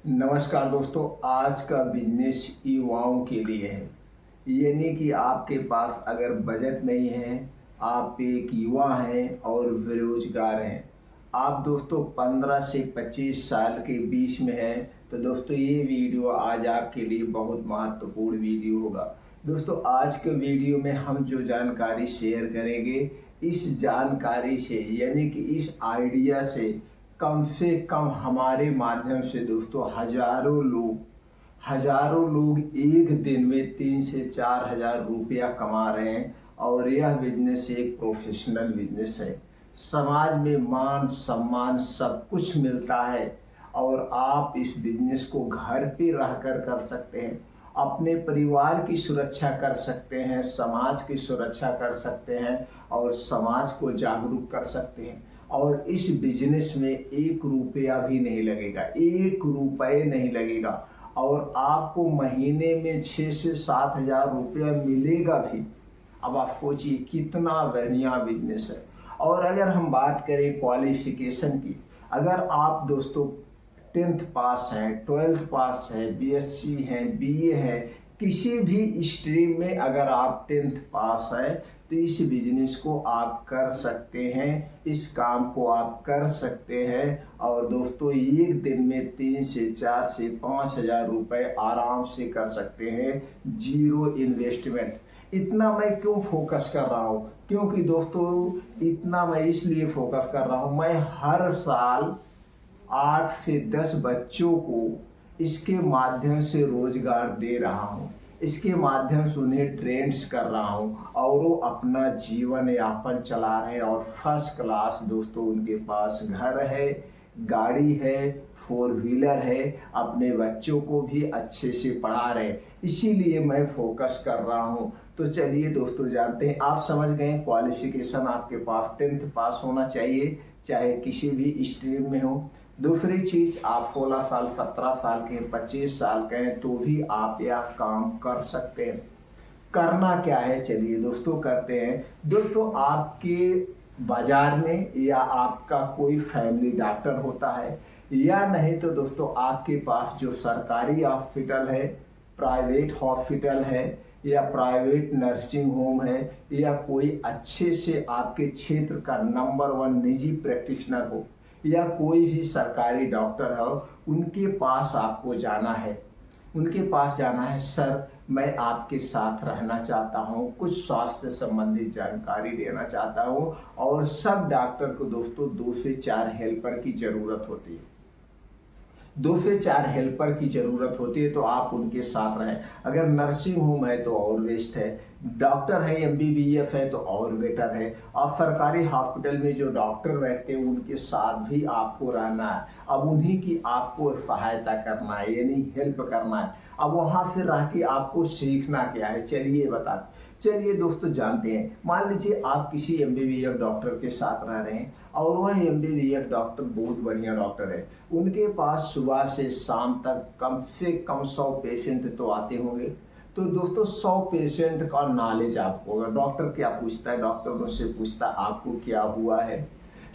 नमस्कार दोस्तों, आज का बिजनेस युवाओं के लिए है। यानी कि आपके पास अगर बजट नहीं है, आप एक युवा हैं और बेरोजगार हैं, आप दोस्तों 15 से 25 साल के बीच में हैं, तो दोस्तों ये वीडियो आज आपके लिए बहुत महत्वपूर्ण वीडियो होगा। दोस्तों आज के वीडियो में हम जो जानकारी शेयर करेंगे, इस जानकारी से यानी कि इस आइडिया से कम हमारे माध्यम से दोस्तों हजारों लोग एक दिन में 3 से 4 हजार रुपया कमा रहे हैं। और यह बिजनेस एक प्रोफेशनल बिजनेस है। समाज में मान सम्मान सब कुछ मिलता है और आप इस बिजनेस को घर पे रहकर कर सकते हैं। अपने परिवार की सुरक्षा कर सकते हैं, समाज की सुरक्षा कर सकते हैं और समाज को जागरूक कर सकते हैं। और इस बिजनेस में 1 रुपया भी नहीं लगेगा, 1 रुपये नहीं लगेगा और आपको महीने में 6 से 7 हजार रुपया मिलेगा भी। अब आप सोचिए कितना बढ़िया बिजनेस है। और अगर हम बात करें क्वालिफिकेशन की, अगर आप दोस्तों 10th पास हैं, 12th पास हैं, बीएससी हैं, बीए हैं, किसी भी स्ट्रीम में अगर आप 10th पास हैं तो इस बिजनेस को आप कर सकते हैं, इस काम को आप कर सकते हैं। और दोस्तों एक दिन में 3 से 4 से 5 हजार रुपये आराम से कर सकते हैं, जीरो इन्वेस्टमेंट। इतना मैं क्यों फोकस कर रहा हूँ? क्योंकि दोस्तों इतना मैं इसलिए फोकस कर रहा हूँ, मैं हर साल 8 से 10 बच्चों को इसके माध्यम से रोजगार दे रहा हूँ, इसके माध्यम से उन्हें ट्रेंड्स कर रहा हूँ और वो अपना जीवन यापन चला रहे हैं। और फर्स्ट क्लास दोस्तों उनके पास घर है, गाड़ी है, 4 व्हीलर है, अपने बच्चों को भी अच्छे से पढ़ा रहे हैं। इसीलिए मैं फोकस कर रहा हूँ। तो चलिए दोस्तों जानते हैं, आप समझ गए क्वालिफिकेशन आपके पास 10th पास होना चाहिए, चाहे किसी भी स्ट्रीम में हो। दूसरी चीज, आप 16 साल 17 साल के 25 साल के हैं तो भी आप यह काम कर सकते हैं। करना क्या है चलिए दोस्तों करते हैं। दोस्तों आपके बाजार में या आपका कोई फैमिली डॉक्टर होता है, या नहीं तो दोस्तों आपके पास जो सरकारी हॉस्पिटल है, प्राइवेट हॉस्पिटल है या प्राइवेट नर्सिंग होम है, या कोई अच्छे से आपके क्षेत्र का नंबर 1 निजी प्रैक्टिशनर हो या कोई भी सरकारी डॉक्टर हो, उनके पास आपको जाना है। उनके पास जाना है, सर मैं आपके साथ रहना चाहता हूँ, कुछ स्वास्थ्य से संबंधित जानकारी लेना चाहता हूँ। और सब डॉक्टर को दोस्तों 2 से 4 हेल्पर की ज़रूरत होती है, 2 से 4 हेल्पर की ज़रूरत होती है, तो आप उनके साथ रहें। अगर नर्सिंग होम है तो और बेस्ट है, डॉक्टर है एमबीबीएस है तो और बेटर है। और सरकारी हॉस्पिटल में जो डॉक्टर बैठते हैं उनके साथ भी आपको रहना है। अब उन्हीं की आपको सहायता करना है, यानी हेल्प करना है। अब वहाँ से रह के आपको सीखना क्या है, चलिए दोस्तों जानते हैं। मान लीजिए आप किसी एमबीबीएस डॉक्टर के साथ रह रहे हैं और वह एमबीबीएस डॉक्टर बहुत बढ़िया डॉक्टर है, उनके पास सुबह से शाम तक कम से कम 100 पेशेंट तो आते होंगे। तो दोस्तों 100 पेशेंट का नॉलेज आपको होगा। डॉक्टर क्या पूछता है, डॉक्टर उनसे पूछता है आपको क्या हुआ है,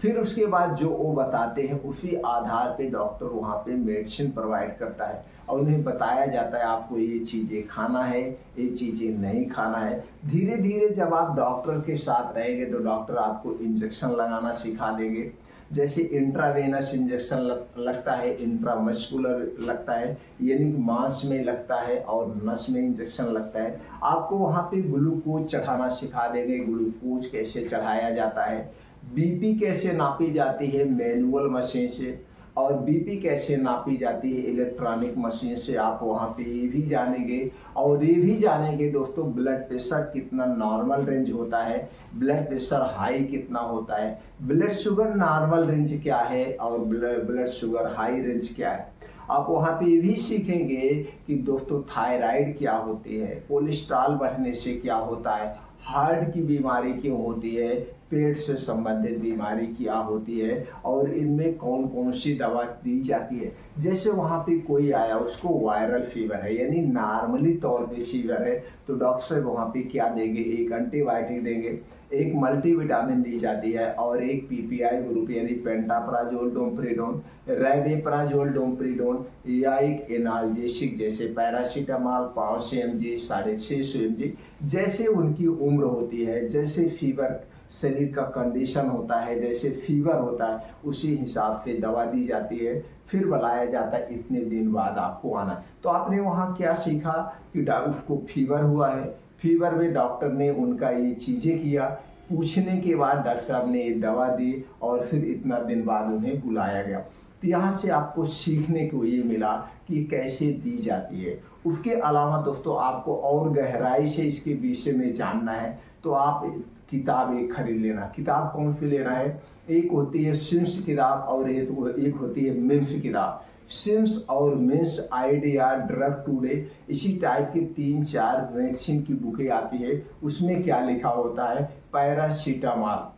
फिर उसके बाद जो वो बताते हैं उसी आधार पे डॉक्टर वहाँ पे मेडिसिन प्रोवाइड करता है और उन्हें बताया जाता है आपको ये चीज़ें खाना है, ये चीज़ें नहीं खाना है। धीरे धीरे जब आप डॉक्टर के साथ रहेंगे तो डॉक्टर आपको इंजेक्शन लगाना सिखा देंगे। जैसे इंट्रावेनस इंजेक्शन लगता है, इंट्रामस्कुलर लगता है, यानी मांस में लगता है, और नस में इंजेक्शन लगता है। आपको वहाँ पे ग्लूकोज चढ़ाना सिखा देंगे, ग्लूकोज कैसे चढ़ाया जाता है, बीपी कैसे नापी जाती है मैनुअल मशीन से, और बीपी कैसे नापी जाती है इलेक्ट्रॉनिक मशीन से, आप वहाँ पे ये भी जानेंगे। और ये भी जानेंगे दोस्तों ब्लड प्रेशर कितना नॉर्मल रेंज होता है, ब्लड प्रेशर हाई कितना होता है, ब्लड शुगर नॉर्मल रेंज क्या है और ब्लड शुगर हाई रेंज क्या है। आप वहाँ पे ये भी सीखेंगे कि दोस्तों थायराइड क्या होती है, कोलेस्ट्रॉल बढ़ने से क्या होता है, हार्ट की बीमारी क्यों होती है, पेट से संबंधित बीमारी क्या होती है और इनमें कौन कौन सी दवा दी जाती है। जैसे वहाँ पे कोई आया, उसको वायरल फीवर है, यानी नॉर्मली तौर पे फीवर है, तो डॉक्टर साहब वहाँ पे क्या देंगे, एक एंटीबायोटिक देंगे, एक मल्टीविटामिन दी जाती है और एक पीपीआई ग्रुप यानी पेंटाप्राजोल डोम्प्रिडोन, रेबिप्राजोल डोम्प्रिडोन या एक एनाल्जेसिक जैसे पैरासीटामॉल 500 mg 650 mg। जैसे उनकी उम्र होती है, जैसे फीवर शरीर का कंडीशन होता है, जैसे फीवर होता है, उसी हिसाब से दवा दी जाती है। फिर बुलाया जाता है इतने दिन बाद आपको आना है। तो आपने वहाँ क्या सीखा कि उसको फीवर हुआ है, फीवर में डॉक्टर ने उनका ये चीज़ें किया, पूछने के बाद डॉक्टर साहब ने ये दवा दी और फिर इतना दिन बाद उन्हें बुलाया गया। तो यहाँ से आपको सीखने को ये मिला कि कैसे दी जाती है। उसके अलावा दोस्तों आपको और गहराई से इसके विषय में जानना है तो आप किताब एक खरीद लेना। किताब कौन सी लेना है, एक होती है सिम्स किताब और एक होती है मिम्स किताब। सिम्स और मिम्स आइडिया, ड्रग टुडे, इसी टाइप की 3-4 मेडिसिन की बुकें आती है। उसमें क्या लिखा होता है, पैरासीटामॉल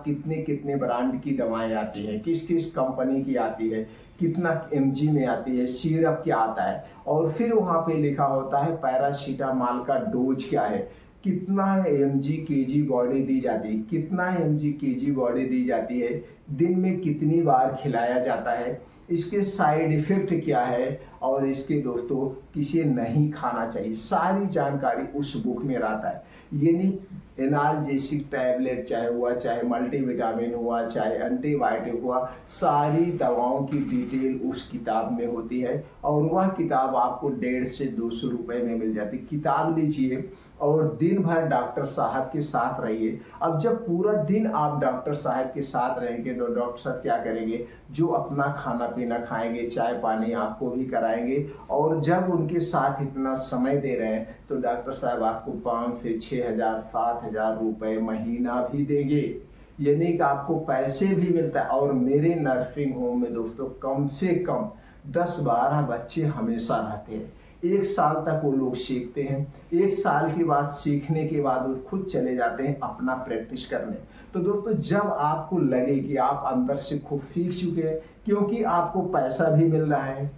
कितने कितने ब्रांड की दवाएं आती हैं, किस किस कंपनी की आती है, कितना mg में आती है, सिरप क्या आता है, और फिर वहाँ पे लिखा होता है पैरासीटामॉल का डोज क्या है, कितना mg kg बॉडी दी जाती है, कितना mg kg बॉडी दी जाती है, दिन में कितनी बार खिलाया जाता है, इसके साइड इफेक्ट क्या है और इसके दोस्तों किसे नहीं खाना चाहिए, सारी जानकारी उस बुक में रहता है। यानी एनाल्जेसिक टैबलेट चाहे हुआ, चाहे मल्टीविटामिन हुआ, चाहे एंटीबायोटिक हुआ, सारी दवाओं की डिटेल उस किताब में होती है और वह किताब आपको 150 से 200 रुपये में मिल जाती है। किताब लीजिए और दिन भर डॉक्टर साहब के साथ रहिए। अब जब पूरा दिन आप डॉक्टर साहब के साथ रहेंगे तो डॉक्टर साहब क्या करेंगे, जो अपना खाना पीना खाएंगे, चाय पानी आपको भी कराएंगे, और जब उनके साथ इतना समय दे रहे हैं तो डॉक्टर साहब आपको 5 से 6,000 7,000 रुपये महीना भी देंगे, यानी कि आपको पैसे भी मिलता है। और मेरे नर्सिंग होम में दोस्तों कम से कम 10-12 बच्चे हमेशा रहते हैं। 1 साल तक वो लोग सीखते हैं, 1 साल के बाद सीखने के बाद वो खुद चले जाते हैं अपना प्रैक्टिस करने। तो दोस्तों जब आपको लगे कि आप अंदर से खूब सीख चुके हैं, क्योंकि आपको पैसा भी मिल रहा है,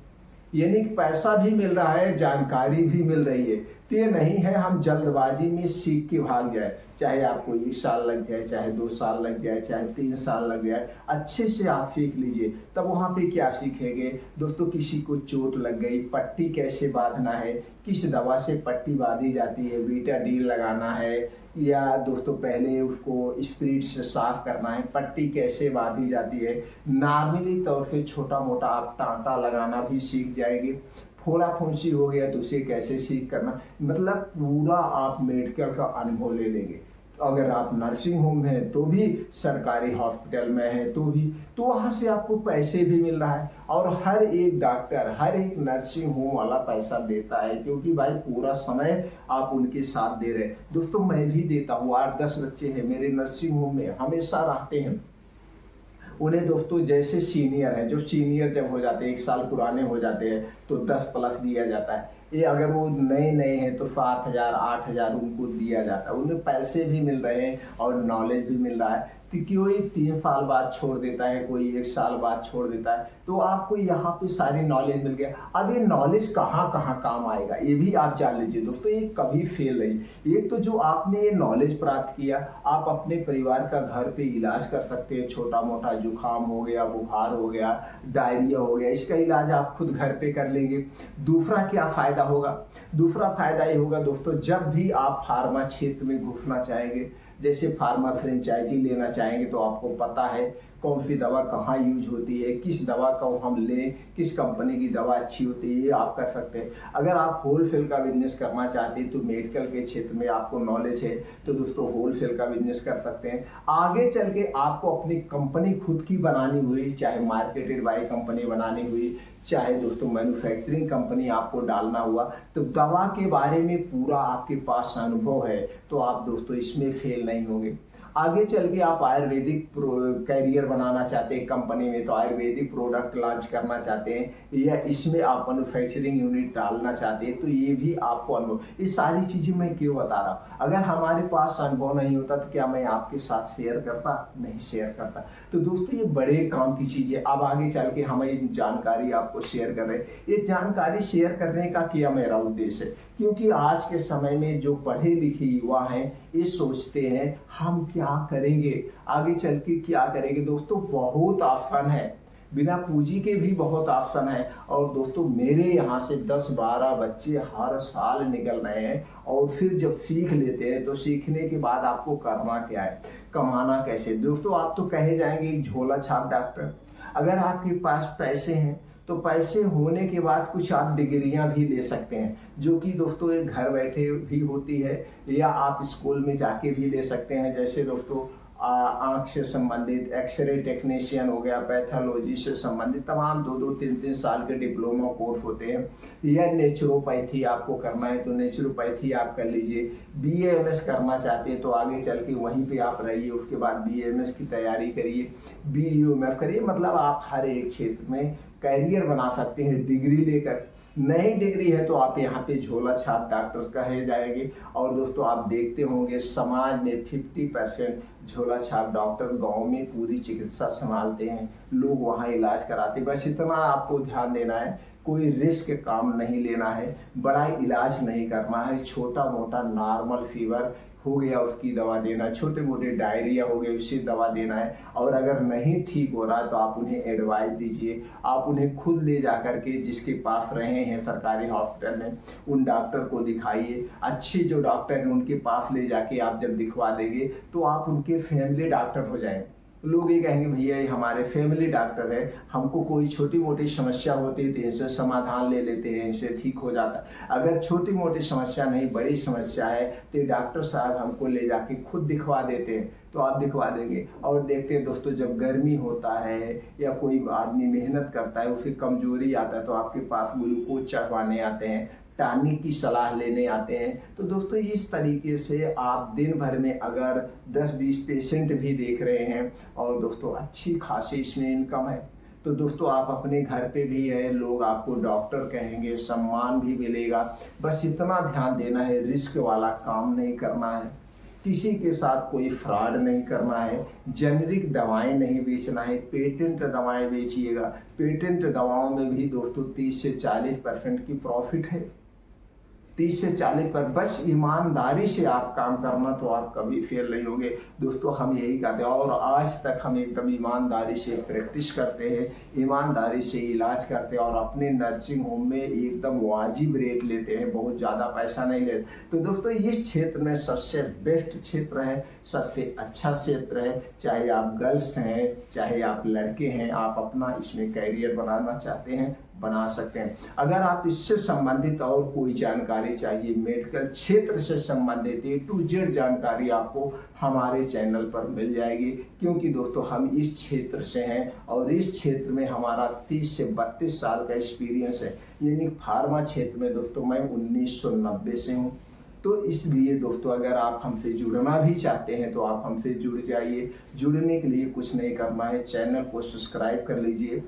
यानी कि पैसा भी मिल रहा है, जानकारी भी मिल रही है, तो ये नहीं है हम जल्दबाजी में सीख के भाग जाए। चाहे आपको 1 साल लग जाए, चाहे 2 साल लग जाए, चाहे 3 साल लग जाए, अच्छे से आप सीख लीजिए। तब वहाँ पे क्या सीखेंगे दोस्तों, किसी को चोट लग गई, पट्टी कैसे बांधना है, किस दवा से पट्टी बांधी जाती है, बीटाडीन लगाना है या दोस्तों पहले उसको स्पिरिट से साफ करना है, पट्टी कैसे बांधी जाती है। नॉर्मली तौर पे छोटा मोटा आप टाँका लगाना भी सीख जाएंगे, फोड़ा फुंसी हो गया तो उसे कैसे सीख करना, मतलब पूरा आप मेडिकल का अनुभव ले लेंगे। अगर आप नर्सिंग होम में हैं तो भी, सरकारी हॉस्पिटल में है तो भी, तो वहाँ से आपको पैसे भी मिल रहा है और हर एक डॉक्टर, हर एक नर्सिंग होम वाला पैसा देता है, क्योंकि भाई पूरा समय आप उनके साथ दे रहे हैं। दोस्तों मैं भी देता हूँ, 8-10 बच्चे हैं मेरे नर्सिंग होम में, हमेशा रहते हैं। उन्हें दोस्तों जैसे सीनियर है, जो सीनियर जब हो जाते हैं, 1 साल पुराने हो जाते हैं तो 10+ दिया जाता है। ये अगर वो नए नए हैं तो 7,000 8,000 उनको दिया जाता है। उन्हें पैसे भी मिल रहे हैं और नॉलेज भी मिल रहा है। तो कोई 3 साल बाद छोड़ देता है, कोई 1 साल बाद छोड़ देता है, तो आपको यहाँ पे सारी नॉलेज मिल गया। अब ये नॉलेज कहाँ कहाँ काम आएगा ये भी आप जान लीजिए दोस्तों, ये कभी फेल नहीं। एक तो जो आपने ये नॉलेज प्राप्त किया, आप अपने परिवार का घर पे इलाज कर सकते हैं। छोटा मोटा जुकाम हो गया, बुखार हो गया, डायरिया हो गया, इसका इलाज आप खुद घर पे कर लेंगे। दूसरा क्या फायदा होगा, दूसरा फायदा ये होगा दोस्तों, जब भी आप फार्मा क्षेत्र में घुसना चाहेंगे, जैसे फार्मा फ्रेंचाइजी लेना चाहेंगे, तो आपको पता है कौन सी दवा कहाँ यूज होती है, किस दवा को हम लें, किस कंपनी की दवा अच्छी होती है, ये आप कर सकते हैं। अगर आप होलसेल का बिजनेस करना चाहते हैं तो मेडिकल के क्षेत्र में आपको नॉलेज है तो दोस्तों होलसेल का बिजनेस कर सकते हैं। आगे चल के आपको अपनी कंपनी खुद की बनानी हुई, चाहे मार्केटेड बाई कंपनी बनानी हुई, चाहे दोस्तों मैन्युफैक्चरिंग कंपनी आपको डालना हुआ, तो दवा के बारे में पूरा आपके पास अनुभव है तो आप दोस्तों इसमें फेल नहीं होंगे। आगे चल के आप आयुर्वेदिक कैरियर बनाना चाहते हैं कंपनी में, तो आयुर्वेदिक प्रोडक्ट लॉन्च करना चाहते हैं या इसमें आप मैन्युफैक्चरिंग यूनिट डालना चाहते हैं, तो ये भी आपको अनुभव, ये सारी चीज़ें मैं क्यों बता रहा हूँ। अगर हमारे पास अनुभव नहीं होता तो क्या मैं आपके साथ शेयर करता, नहीं शेयर करता। तो दोस्तों ये बड़े काम की चीज़ है। अब आगे चल के हम ये जानकारी आपको शेयर कर रहे हैं। ये जानकारी शेयर करने का क्या मेरा उद्देश्य है, क्योंकि आज के समय में जो पढ़े लिखे युवा हैं ये सोचते हैं हम क्या करेंगे, आगे चल के क्या करेंगे। दोस्तों बहुत ऑप्शन है, बिना पूंजी के भी बहुत ऑप्शन है। और दोस्तों मेरे यहाँ से 10-12 बच्चे हर साल निकल रहे हैं, और फिर जब सीख लेते हैं तो सीखने के बाद आपको करना क्या है, कमाना कैसे। दोस्तों आप तो कहे जाएंगे एक झोला छाप डॉक्टर। अगर आपके पास पैसे हैं तो पैसे होने के बाद कुछ आप डिग्रियां भी ले सकते हैं, जो कि दोस्तों एक घर बैठे भी होती है, या आप स्कूल में जाके भी ले सकते हैं। जैसे दोस्तों आँख से संबंधित एक्सरे टेक्नीशियन हो गया, पैथोलॉजी से संबंधित तमाम 2-2, 3-3 साल के डिप्लोमा कोर्स होते हैं। या नेचुरोपैथी आपको करना है तो नेचुरोपैथी आप कर लीजिए। BAMS करना चाहते हैं तो आगे चल के वहीं पे आप रहिए, उसके बाद BAMS की तैयारी करिए, BUMF करिए। मतलब आप हर एक क्षेत्र में कैरियर बना सकते हैं डिग्री लेकर। नई डिग्री है तो आप यहाँ पे झोला छाप डॉक्टर कहे जाएंगे। और दोस्तों आप देखते होंगे समाज में 50% झोला छाप डॉक्टर गांव में पूरी चिकित्सा संभालते हैं, लोग वहाँ इलाज कराते हैं। बस इतना आपको ध्यान देना है, कोई रिस्क काम नहीं लेना है, बड़ा इलाज नहीं करना है। छोटा मोटा नॉर्मल फीवर हो गया उसकी दवा देना, छोटे मोटे डायरिया हो गए उससे दवा देना है। और अगर नहीं ठीक हो रहा तो आप उन्हें एडवाइस दीजिए, आप उन्हें खुद ले जा करके जिसके पास रहे हैं सरकारी हॉस्पिटल में उन डॉक्टर को दिखाइए। अच्छे जो डॉक्टर हैं उनके पास ले जाके आप जब दिखवा देंगे तो आप उनके फैमिली डॉक्टर हो जाएंगे। लोग ये कहेंगे भैया ये हमारे फैमिली डॉक्टर है, हमको कोई छोटी मोटी समस्या होती है तो इनसे समाधान ले लेते हैं, इनसे ठीक हो जाता है। अगर छोटी मोटी समस्या नहीं बड़ी समस्या है तो डॉक्टर साहब हमको ले जाके खुद दिखवा देते हैं, तो आप दिखवा देंगे। और देखते हैं दोस्तों जब गर्मी होता है या कोई आदमी मेहनत करता है उसे कमजोरी आता है तो आपके पास ग्लूकोज चढ़वाने आते हैं, टॉनिक की सलाह लेने आते हैं। तो दोस्तों इस तरीके से आप दिन भर में अगर 10-20 पेशेंट भी देख रहे हैं और दोस्तों अच्छी खासी इसमें इनकम है, तो दोस्तों आप अपने घर पे भी है, लोग आपको डॉक्टर कहेंगे, सम्मान भी मिलेगा। बस इतना ध्यान देना है, रिस्क वाला काम नहीं करना है, किसी के साथ कोई फ्रॉड नहीं करना है, जेनरिक दवाएं नहीं बेचना है, पेटेंट दवाएं बेचिएगा। पेटेंट दवाओं में भी दोस्तों 30 से 40% की प्रॉफिट है, 30 से 40 पर। बस ईमानदारी से आप काम करना तो आप कभी फेल नहीं होंगे। दोस्तों हम यही कहते हैं और आज तक हम एकदम ईमानदारी से प्रैक्टिस करते हैं, ईमानदारी से इलाज करते हैं और अपने नर्सिंग होम में एकदम वाजिब रेट लेते हैं, बहुत ज़्यादा पैसा नहीं लेते। तो दोस्तों इस क्षेत्र में सबसे बेस्ट क्षेत्र है, सबसे अच्छा क्षेत्र है। चाहे आप गर्ल्स हैं चाहे आप लड़के हैं, आप अपना इसमें कैरियर बनाना चाहते हैं बना सकते हैं। अगर आप इससे संबंधित और कोई जानकारी चाहिए, मेडिकल क्षेत्र से संबंधित A to Z जानकारी आपको हमारे चैनल पर मिल जाएगी, क्योंकि दोस्तों हम इस क्षेत्र से हैं और इस क्षेत्र में हमारा 30 से 32 साल का एक्सपीरियंस है। यानी फार्मा क्षेत्र में दोस्तों मैं 1990 से हूँ। तो इसलिए दोस्तों अगर आप हमसे जुड़ना भी चाहते हैं तो आप हमसे जुड़ जाइए। जुड़ने के लिए कुछ नहीं करना है, चैनल को सब्सक्राइब कर लीजिए,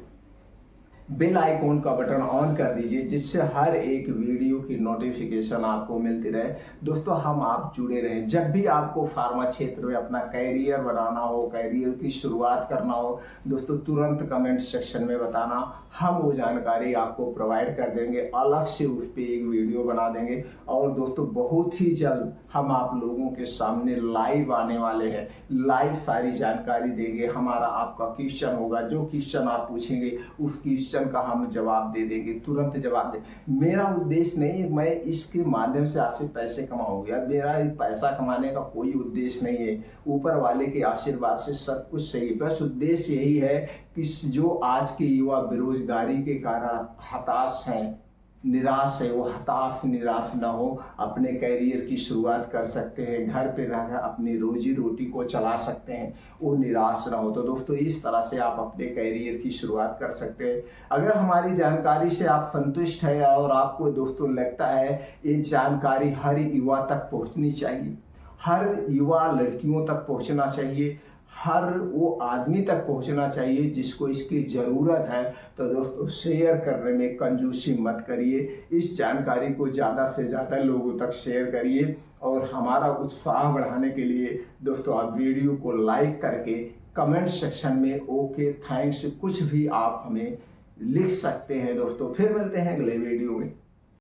बेल आइकॉन का बटन ऑन कर दीजिए, जिससे हर एक वीडियो की नोटिफिकेशन आपको मिलती रहे। दोस्तों हम आप जुड़े रहें, जब भी आपको फार्मा क्षेत्र में अपना कैरियर बनाना हो, कैरियर की शुरुआत करना हो, दोस्तों तुरंत कमेंट सेक्शन में बताना, हम वो जानकारी आपको प्रोवाइड कर देंगे, अलग से उस पर एक वीडियो बना देंगे। और दोस्तों बहुत ही जल्द हम आप लोगों के सामने लाइव आने वाले हैं, लाइव सारी जानकारी देंगे। हमारा आपका क्वेश्चन होगा, जो क्वेश्चन आप पूछेंगे उस क्वेश्चन का हम जवाब दे देंगे, तुरंत जवाब दे। मेरा उद्देश्य नहीं मैं इसके माध्यम से आपसे पैसे कमाऊंगा, मेरा पैसा कमाने का कोई उद्देश्य नहीं है। ऊपर वाले के आशीर्वाद से सब कुछ सही, बस उद्देश्य यही है कि जो आज के युवा बेरोजगारी के कारण हताश हैं, निराश है, वो हताश निराश ना हो, अपने कैरियर की शुरुआत कर सकते हैं, घर पे रहकर अपनी रोजी रोटी को चला सकते हैं, वो निराश ना हो। तो दोस्तों इस तरह से आप अपने कैरियर की शुरुआत कर सकते हैं। अगर हमारी जानकारी से आप संतुष्ट हैं और आपको दोस्तों लगता है ये जानकारी हर युवा तक पहुंचनी चाहिए, हर युवा लड़कियों तक पहुंचना चाहिए, हर वो आदमी तक पहुंचना चाहिए जिसको इसकी ज़रूरत है। तो दोस्तों शेयर करने में कंजूसी मत करिए, इस जानकारी को ज़्यादा से ज़्यादा लोगों तक शेयर करिए। और हमारा उत्साह बढ़ाने के लिए दोस्तों आप वीडियो को लाइक करके कमेंट सेक्शन में ओके थैंक्स कुछ भी आप हमें लिख सकते हैं। दोस्तों फिर मिलते हैं अगले वीडियो में।